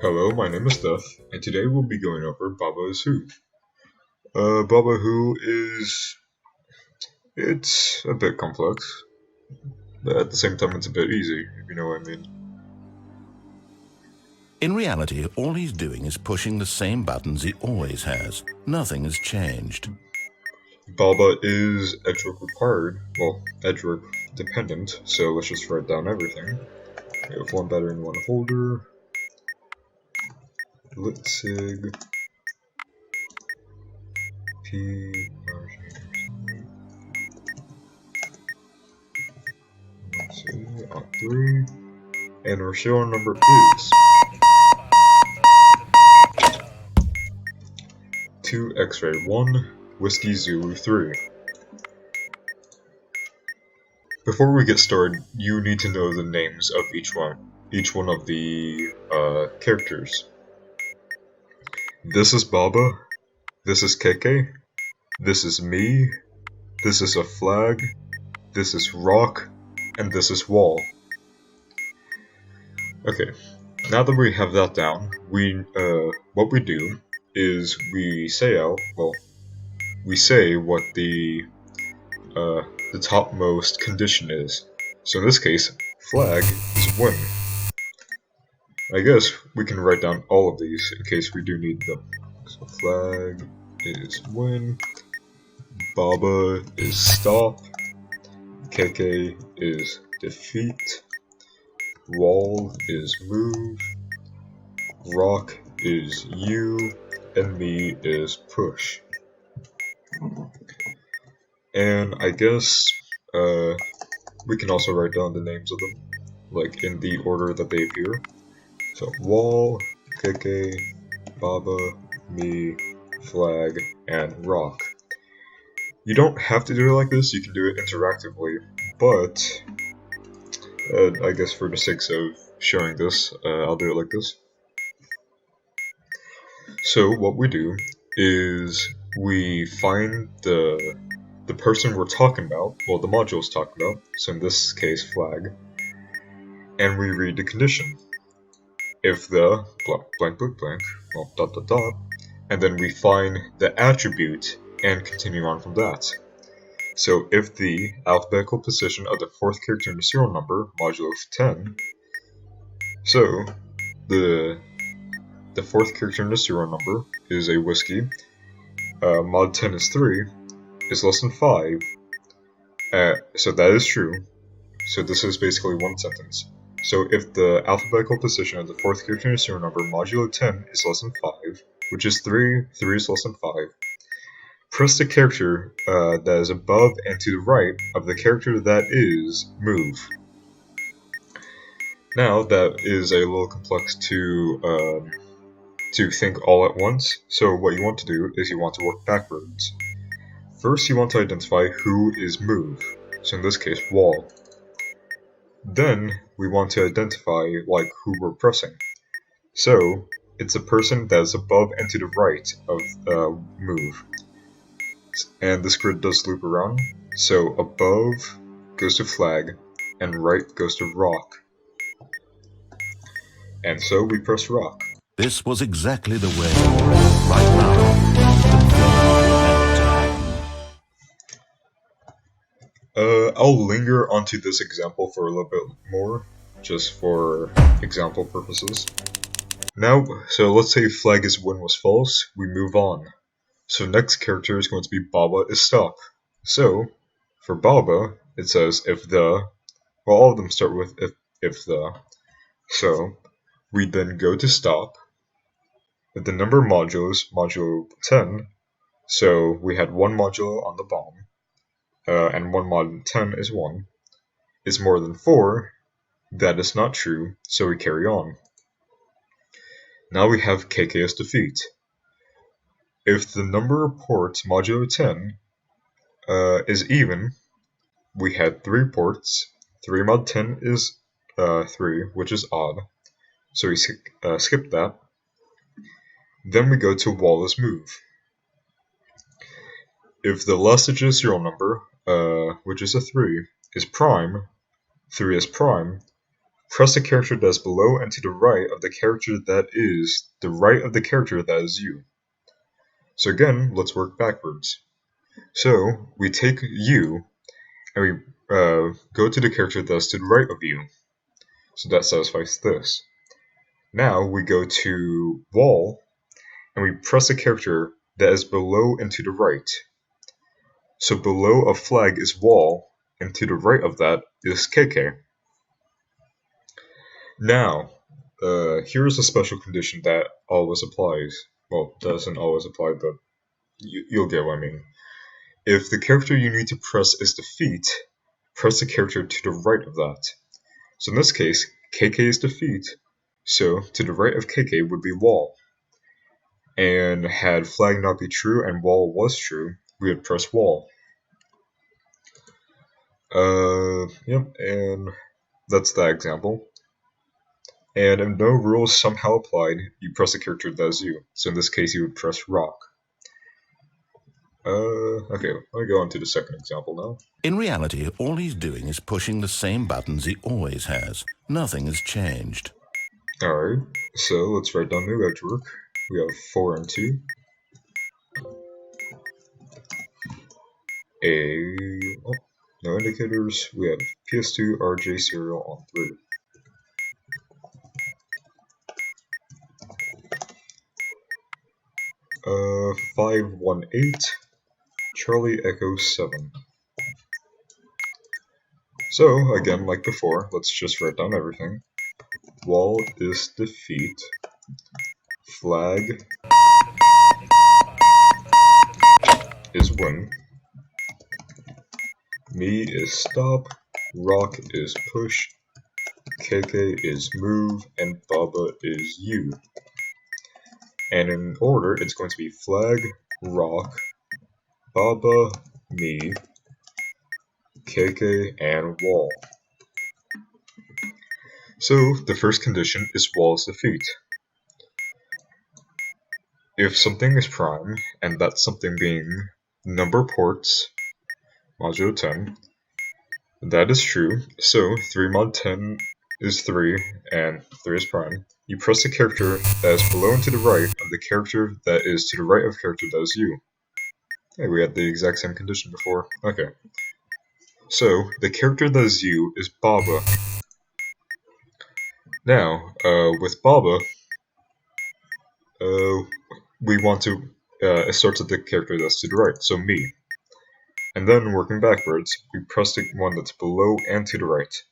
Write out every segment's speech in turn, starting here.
Hello, my name is Steph, and today we'll be going over Baba is Who. Baba Who it's a bit complex, but at the same time it's a bit easy, if you know what I mean. In reality, all he's doing is pushing the same buttons he always has. Nothing has changed. Baba is edgework required, well, edgework dependent, so let's just write down everything. We have one battery and one holder, Litzig, P, on 3, and our serial number is 2 X-ray 1, Whiskey Zulu 3. Before we get started, you need to know the names of each one of the characters. This is Baba, this is KK, this is me, this is a flag, this is rock, and this is wall. Okay, now that we have that down, what we do is we say what the topmost condition is. So in this case, flag is win. I guess we can write down all of these in case we do need them. So flag is win, Baba is stop, KK is defeat, wall is move, rock is you, and me is push. And I guess we can also write down the names of them, like in the order that they appear. So wall, KK, Baba, me, flag, and rock. You don't have to do it like this, you can do it interactively, but I guess for the sake of showing this, I'll do it like this. So what we do is we find the person we're talking about, well the module's talking about, so in this case flag, and we read the condition. If the blank, well, dot dot dot, and then we find the attribute and continue on from that. So if the alphabetical position of the fourth character in the serial number, modulo 10, so the fourth character in the serial number is a whiskey, mod 10 is 3, is less than 5, so that is true, so this is basically one sentence. So if the alphabetical position of the fourth character in the serial number, modulo 10, is less than 5, which is 3, 3 is less than 5, press the character that is above and to the right of the character that is move. Now that is a little complex to think all at once, so what you want to do is you want to work backwards. First you want to identify who is move, so in this case wall. Then we want to identify like who we're pressing. So it's a person that is above and to the right of move. And this grid does loop around, so above goes to flag, and right goes to rock. And so we press rock. This was exactly the way. Right now, I'll linger onto this example for a little bit more, just for example purposes. Now, so let's say flag is win was false, we move on. So next character is going to be Baba is stop. So, for Baba, it says if the, well all of them start with if the, so we then go to stop, with the number of modules, modulo 10, so we had one modulo on the bomb, and one mod 10 is 1, is more than 4, that is not true, so we carry on. Now we have KK as defeat. If the number of ports modulo 10 is even, we had 3 ports, 3 mod 10 is 3, which is odd, so we skip that. Then we go to wall is move. If the last digit of serial number, which is a 3, is prime, 3 is prime, Press the character that is below and to the right of the character that is the right of the character that is you. So again, let's work backwards. So we take you and we go to the character that's to the right of you. So that satisfies this. Now we go to wall and we press a character that is below and to the right. So below a flag is wall, and to the right of that is KK. Now, here's a special condition that always applies. Well, doesn't always apply, but you'll get what I mean. If the character you need to press is defeat, press the character to the right of that. So in this case, KK is defeat, so to the right of KK would be wall. And had flag not be true and wall was true, we would press wall. Yep, and that's that example. And if no rules somehow applied, you press the character that is you. So in this case, you would press rock. Okay, let me go on to the second example now. In reality, all he's doing is pushing the same buttons he always has. Nothing has changed. Alright, so let's write down new edge work. We have 4 and 2. No indicators. We have PS2 RJ serial on 3. Uh, 518 Charlie Echo 7. So again, like before, let's just write down everything. Wall is defeat. Flag is win. Me is stop. Rock is push. KK is move. And Baba is you. And in order, it's going to be flag, rock, Baba, me, KK, and wall. So the first condition is wall's defeat. If something is prime, and that something being number ports, modulo 10, that is true. So 3 mod 10 is 3, and 3 is prime. You press the character that is below and to the right of the character that is to the right of the character that is you. Hey, we had the exact same condition before. Okay. So, the character that is you is Baba. Now, with Baba, we want to assert the character that's to the right, so me. And then, working backwards, we press the one that's below and to the right.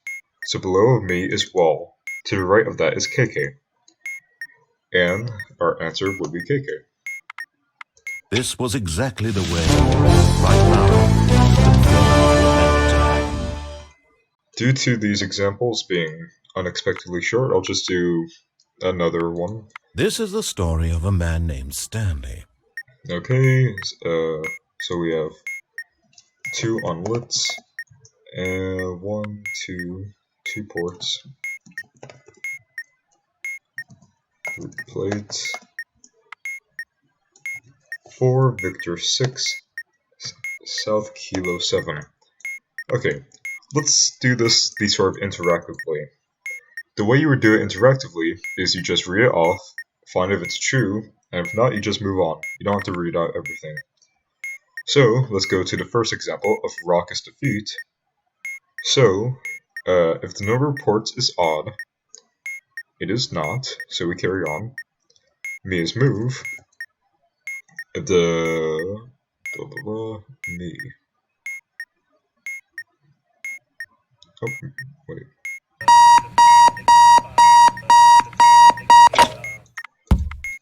So below of me is wall, to the right of that is KK. And our answer would be KK. This was exactly the way, right now. Due to these examples being unexpectedly short, I'll just do another one. This is the story of a man named Stanley. Okay, so we have 2 unlits, and 1, 2 ports, 3 plates, 4 Victor 6, South Kilo 7. Okay, let's do these sort of interactively. The way you would do it interactively is you just read it off, find if it's true, and if not, you just move on. You don't have to read out everything. So, let's go to the first example of rock is defeat. So, if the number of ports is odd, it is not, so we carry on. Me is move. Me. Oh, wait.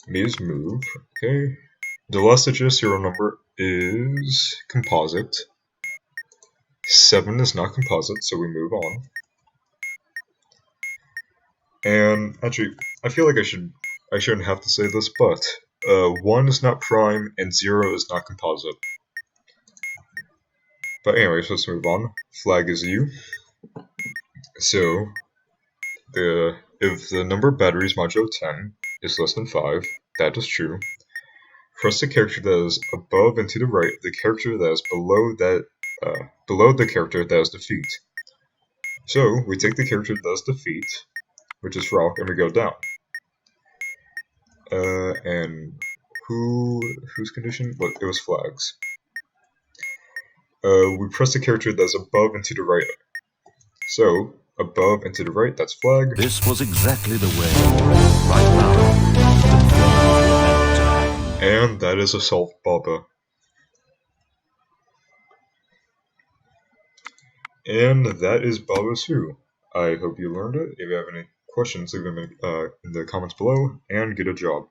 Me is move, okay. The last digit of serial number is composite. 7 is not composite, so we move on. And actually, I feel like I shouldn't have to say this, but 1 is not prime and 0 is not composite. But anyways, let's move on. Flag is U. So if the number of batteries modulo 10 is less than 5, that is true. Press the character that is above and to the right of the character that is below the character that is defeat. So we take the character that is defeat, which is rock, and we go down. And whose condition? Look, it was flags. We press the character that's above and to the right. So, above and to the right, that's flag. This was exactly the way. Right now, the flames were empty. And that is a solved Baba. And that is Baba Sue. I hope you learned it. If you have any questions, leave them in the comments below, and get a job.